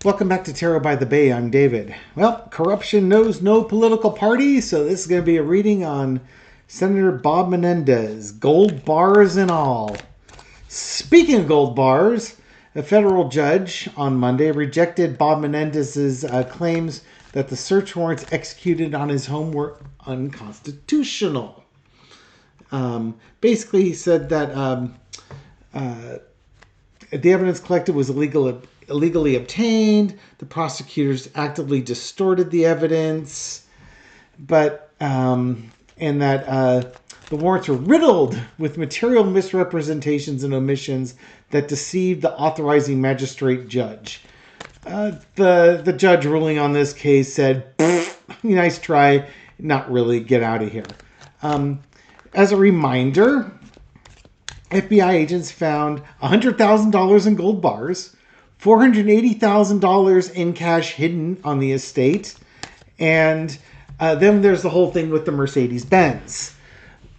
Welcome back to Tarot by the Bay. I'm David. Well, corruption knows no political party, so this is going to be a reading on Senator Bob Menendez, gold bars and all. Speaking of gold bars, a federal judge on Monday rejected Bob Menendez's claims that the search warrants executed on his home were unconstitutional. Basically, he said that the evidence collected was illegally obtained. The prosecutors actively distorted the evidence, and that the warrants were riddled with material misrepresentations and omissions that deceived the authorizing magistrate judge. The judge ruling on this case said, nice try, not really, get out of here. As a reminder, FBI agents found $100,000 in gold bars, $480,000 in cash hidden on the estate, and then there's the whole thing with the Mercedes Benz.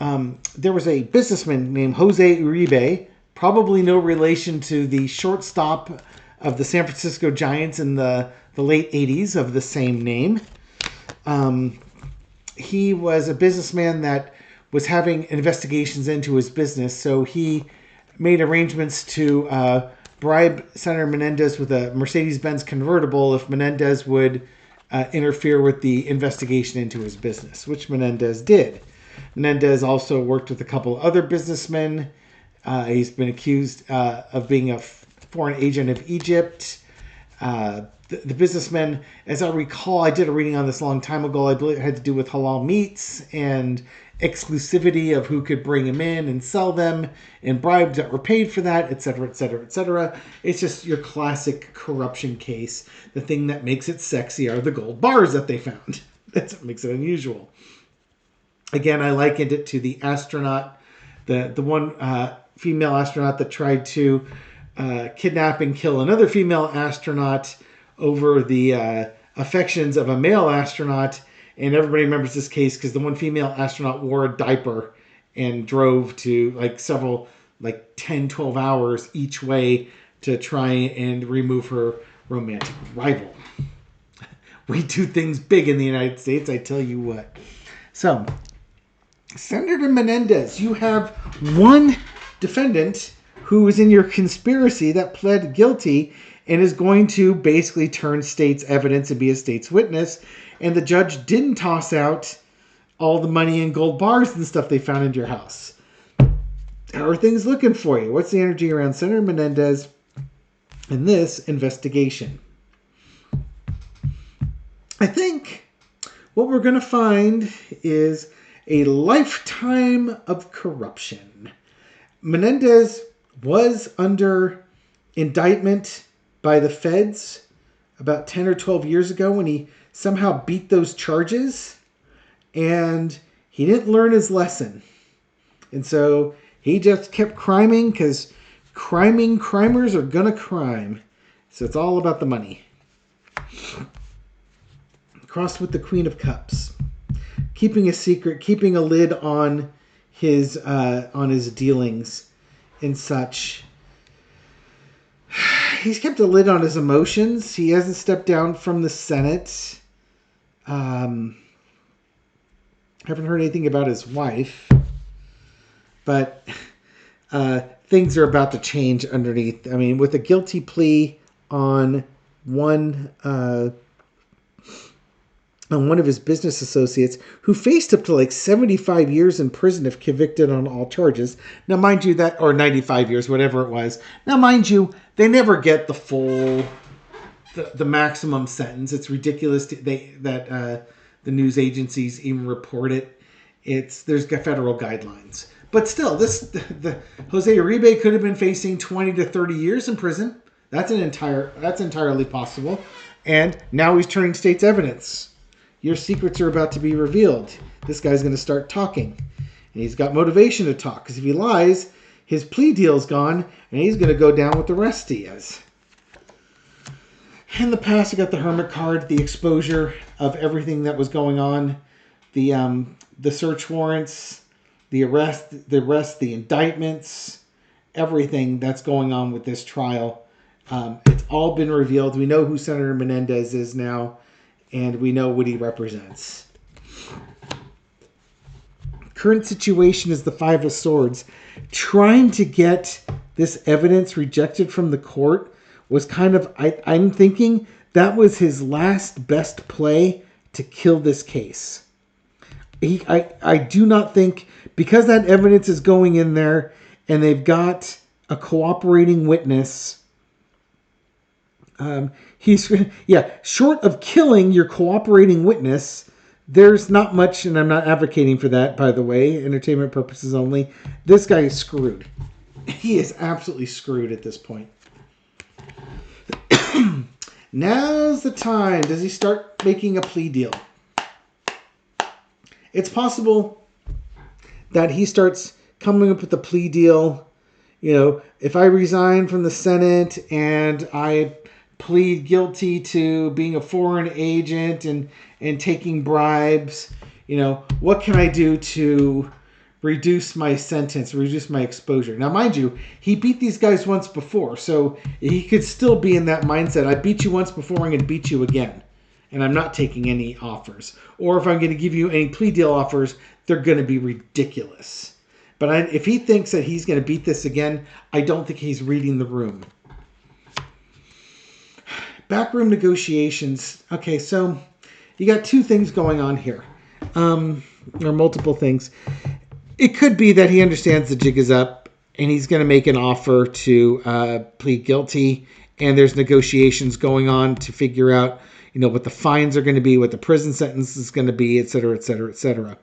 There was a businessman named Jose Uribe, probably no relation to the shortstop of the San Francisco Giants in the late 80s of the same name. He was a businessman that was having investigations into his business, so he made arrangements to bribe Senator Menendez with a Mercedes Benz convertible if Menendez would interfere with the investigation into his business, which Menendez did. Menendez also worked with a couple other businessmen. He's been accused of being a foreign agent of Egypt. The businessmen, as I recall, I did a reading on this a long time ago. I believe it had to do with halal meats and exclusivity of who could bring them in and sell them, and bribes that were paid for that, etc., etc., etc. It's just your classic corruption case. The thing that makes it sexy are the gold bars that they found. That's what makes it unusual. Again, I likened it to the astronaut, the one female astronaut that tried to kidnap and kill another female astronaut over the affections of a male astronaut. And everybody remembers this case because the one female astronaut wore a diaper and drove to several 10, 12 hours each way to try and remove her romantic rival. We do things big in the United States, I tell you what. So, Senator Menendez, you have one defendant who is in your conspiracy that pled guilty and is going to basically turn state's evidence and be a state's witness. And the judge didn't toss out all the money and gold bars and stuff they found in your house. How are things looking for you? What's the energy around Senator Menendez in this investigation? I think what we're going to find is a lifetime of corruption. Menendez was under indictment by the feds about 10 or 12 years ago when he somehow beat those charges, and he didn't learn his lesson. And so he just kept criming because crimers are going to crime. So it's all about the money. Crossed with the Queen of Cups. Keeping a secret, keeping a lid on his dealings and such. He's kept a lid on his emotions. He hasn't stepped down from the Senate. Haven't heard anything about his wife. But things are about to change underneath. I mean, with a guilty plea on one of his business associates who faced up to 75 years in prison if convicted on all charges. Now, mind you, or 95 years, whatever it was. Now, mind you, they never get the full, the maximum sentence. It's ridiculous that the news agencies even report it. There's federal guidelines. But still, the Jose Uribe could have been facing 20 to 30 years in prison. That's entirely possible. And now he's turning state's evidence. Your secrets are about to be revealed. This guy's going to start talking. And he's got motivation to talk. Because if he lies, his plea deal's gone. And he's going to go down with the rest he is. In the past, I got the Hermit card. The exposure of everything that was going on. The search warrants. The arrest, the indictments. Everything that's going on with this trial. It's all been revealed. We know who Senator Menendez is now, and we know what he represents. Current situation is the Five of Swords. Trying to get this evidence rejected from the court was kind of, I'm thinking that was his last best play to kill this case. I do not think, because that evidence is going in there and they've got a cooperating witness, short of killing your cooperating witness, there's not much, and I'm not advocating for that, by the way, entertainment purposes only. This guy is screwed. He is absolutely screwed at this point. Now's the time. Does he start making a plea deal? It's possible that he starts coming up with a plea deal. You know, if I resign from the Senate and I plead guilty to being a foreign agent and taking bribes, you know, what can I do to reduce my sentence, reduce my exposure? Now, mind you, he beat these guys once before, so he could still be in that mindset. I beat you once before, I'm going to beat you again, and I'm not taking any offers. Or if I'm going to give you any plea deal offers, they're going to be ridiculous. But if he thinks that he's going to beat this again, I don't think he's reading the room. Backroom negotiations. Okay, so you got two things going on here. Or multiple things. It could be that he understands the jig is up and he's going to make an offer to plead guilty, and there's negotiations going on to figure out, you know, what the fines are going to be, what the prison sentence is going to be, et cetera, et cetera, et cetera.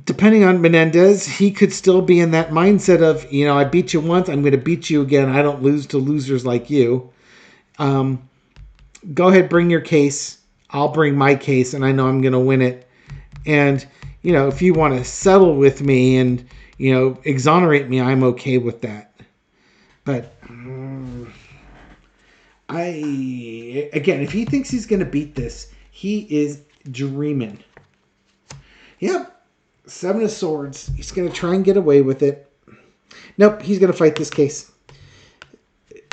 Depending on Menendez, he could still be in that mindset of, you know, I beat you once, I'm going to beat you again. I don't lose to losers like you. Go ahead, bring your case. I'll bring my case, and I know I'm going to win it. And, you know, if you want to settle with me and, you know, exonerate me, I'm okay with that. But again, if he thinks he's going to beat this, he is dreaming. Yep, Seven of Swords. He's going to try and get away with it. Nope, he's going to fight this case.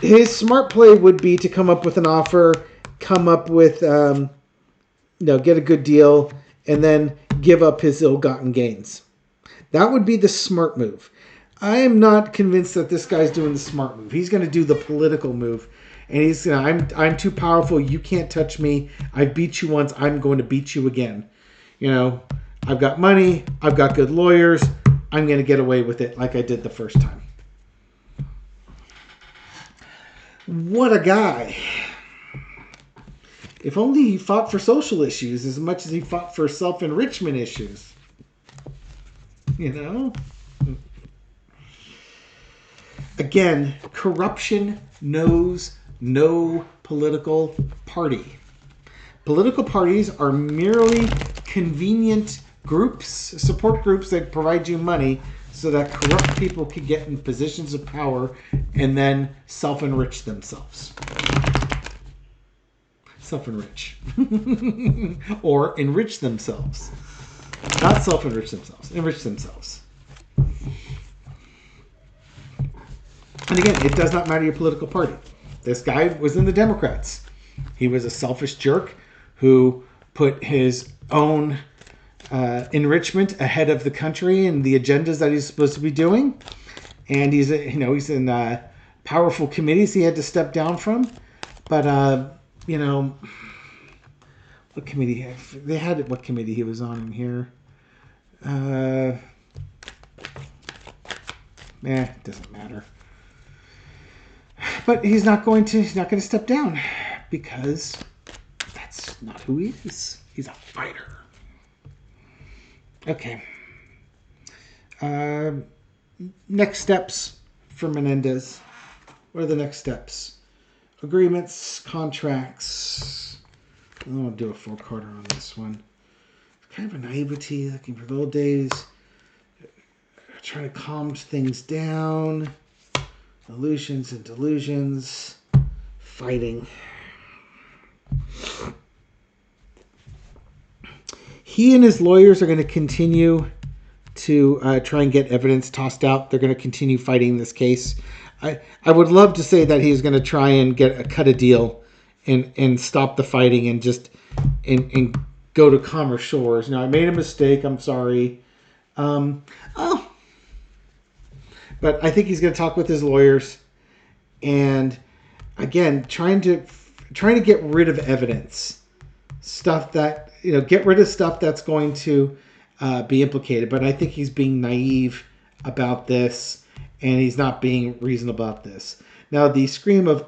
His smart play would be to come up with an offer, come up with, get a good deal, and then give up his ill-gotten gains. That would be the smart move. I am not convinced that this guy's doing the smart move. He's going to do the political move. And he's I'm too powerful. You can't touch me. I beat you once. I'm going to beat you again. You know, I've got money. I've got good lawyers. I'm going to get away with it like I did the first time. What a guy. If only he fought for social issues as much as he fought for self-enrichment issues. You know? Again, corruption knows no political party. Political parties are merely convenient groups, support groups that provide you money so that corrupt people can get in positions of power and then self-enrich themselves. Self-enrich. Or enrich themselves. Not self-enrich themselves. Enrich themselves. And again, it does not matter your political party. This guy was in the Democrats. He was a selfish jerk who put his own enrichment ahead of the country and the agendas that he's supposed to be doing. And he's in powerful committees he had to step down from. But what committee? They had it. What committee he was on in here? It doesn't matter. But he's not going to step down because that's not who he is. He's a fighter. Okay. Next steps for Menendez. What are the next steps? Agreements, contracts. I'll do a 4-quarter on this one. Kind of a naivety, looking for the old days. Trying to calm things down. Illusions and delusions. Fighting. He and his lawyers are going to continue to try and get evidence tossed out. They're going to continue fighting this case. I would love to say that he's going to try and cut a deal and stop the fighting and just and go to calmer shores. I made a mistake. I'm sorry. Oh, but I think he's going to talk with his lawyers and again trying to get rid of evidence, stuff that get rid of stuff that's going to be implicated. But I think he's being naive about this, and he's not being reasonable about this. Now, the scream of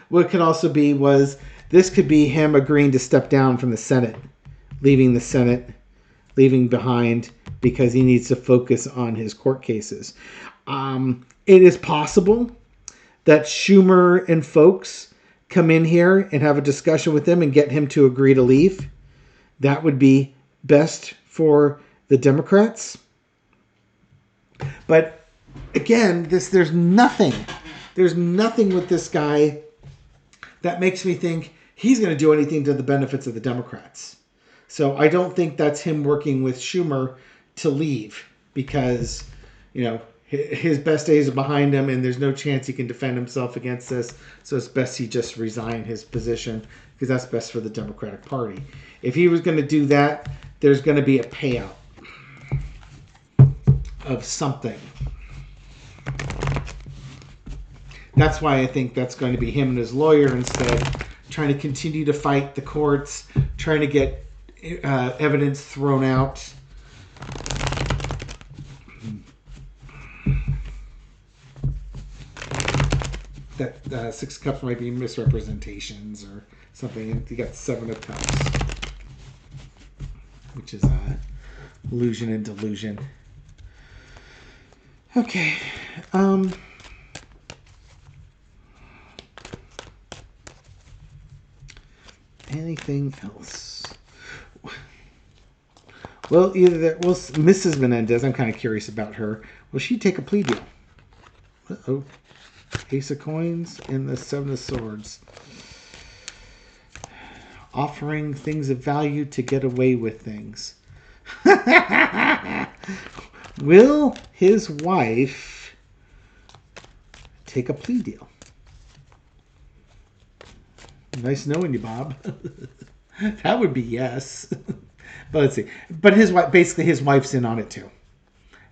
what could also be was this could be him agreeing to step down from the Senate, leaving the Senate, leaving behind because he needs to focus on his court cases. It is possible that Schumer and folks come in here and have a discussion with him and get him to agree to leave. That would be best for the Democrats. But again, there's nothing with this guy that makes me think he's going to do anything to the benefits of the Democrats. So I don't think that's him working with Schumer to leave because, his best days are behind him and there's no chance he can defend himself against this. So it's best he just resign his position because that's best for the Democratic Party. If he was going to do that, there's going to be a payout of something. That's why I think that's going to be him and his lawyer instead, trying to continue to fight the courts, trying to get evidence thrown out. That 6 cups might be misrepresentations or something. And you got 7 of cups, which is illusion and delusion. Okay. Anything else? Well, Mrs. Menendez, I'm kind of curious about her. Will she take a plea deal? Uh-oh. Ace of coins and the 7 of swords. Offering things of value to get away with things. Will his wife take a plea deal? Nice knowing you, Bob. That would be yes. But let's see. But his wife's in on it too.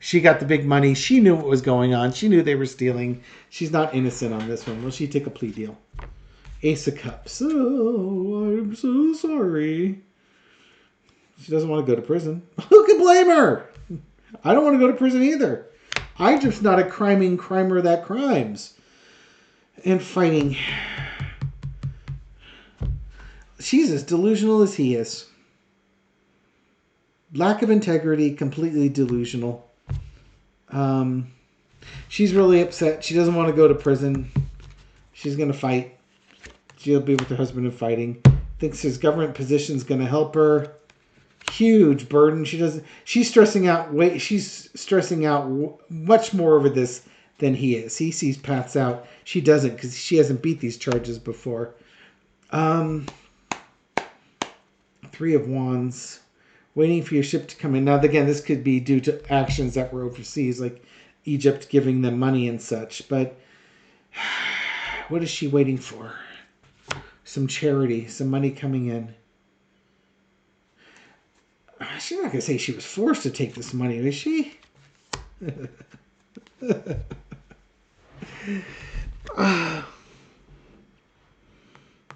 She got the big money. She knew what was going on. She knew they were stealing. She's not innocent on this one. Will she take a plea deal? Ace of Cups. Oh, I'm so sorry. She doesn't want to go to prison. Who can blame her? I don't want to go to prison either. I'm just not a crimer that crimes. And fighting. She's as delusional as he is. Lack of integrity, completely delusional. She's really upset. She doesn't want to go to prison. She's going to fight. She'll be with her husband in fighting. Thinks his government position is going to help her. Huge burden. She's stressing out. She's stressing out much more over this than he is. He sees paths out. She doesn't because she hasn't beat these charges before. 3 of Wands. Waiting for your ship to come in. Now, again, this could be due to actions that were overseas, like Egypt giving them money and such. But what is she waiting for? Some charity, some money coming in. She's not going to say she was forced to take this money, is she?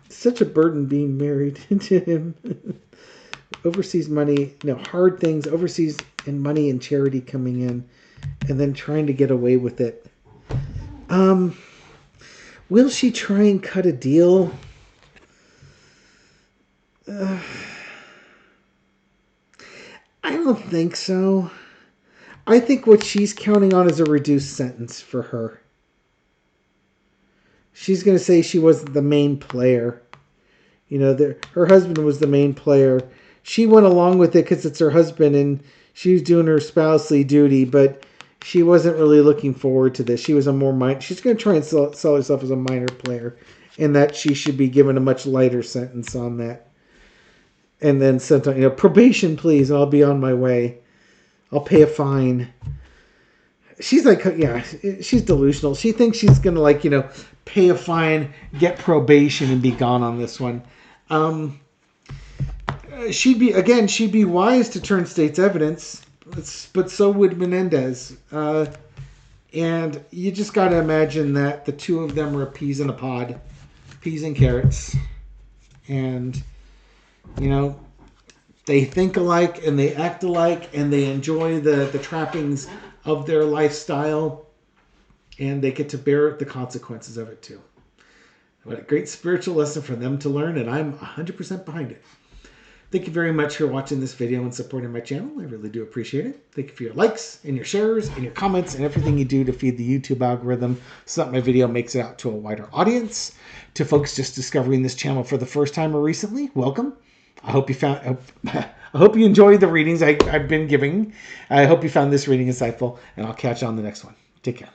Such a burden being married to him. Overseas money, hard things, overseas and money and charity coming in, and then trying to get away with it. Will she try and cut a deal? I don't think so. I think what she's counting on is a reduced sentence for her. She's going to say she wasn't the main player. Her husband was the main player. She went along with it because it's her husband and she was doing her spousely duty, but she wasn't really looking forward to this. She was she's going to try and sell herself as a minor player and that she should be given a much lighter sentence on that. And then sent on, probation, please, and I'll be on my way. I'll pay a fine. she's like, yeah, she's delusional. She thinks she's gonna, like, pay a fine, get probation, and be gone on this one. She'd be wise to turn state's evidence, but so would Menendez. And you just got to imagine that the two of them are peas in a pod, peas and carrots, and they think alike and they act alike and they enjoy the trappings of their lifestyle, and they get to bear the consequences of it too. What a great spiritual lesson for them to learn, and I'm 100% behind it. Thank you very much for watching this video and supporting my channel. I really do appreciate it. Thank you for your likes and your shares and your comments and everything you do to feed the YouTube algorithm so that my video makes it out to a wider audience. To folks just discovering this channel for the first time or recently, welcome. I hope you enjoyed the readings I've been giving. I hope you found this reading insightful, and I'll catch you on the next one. Take care.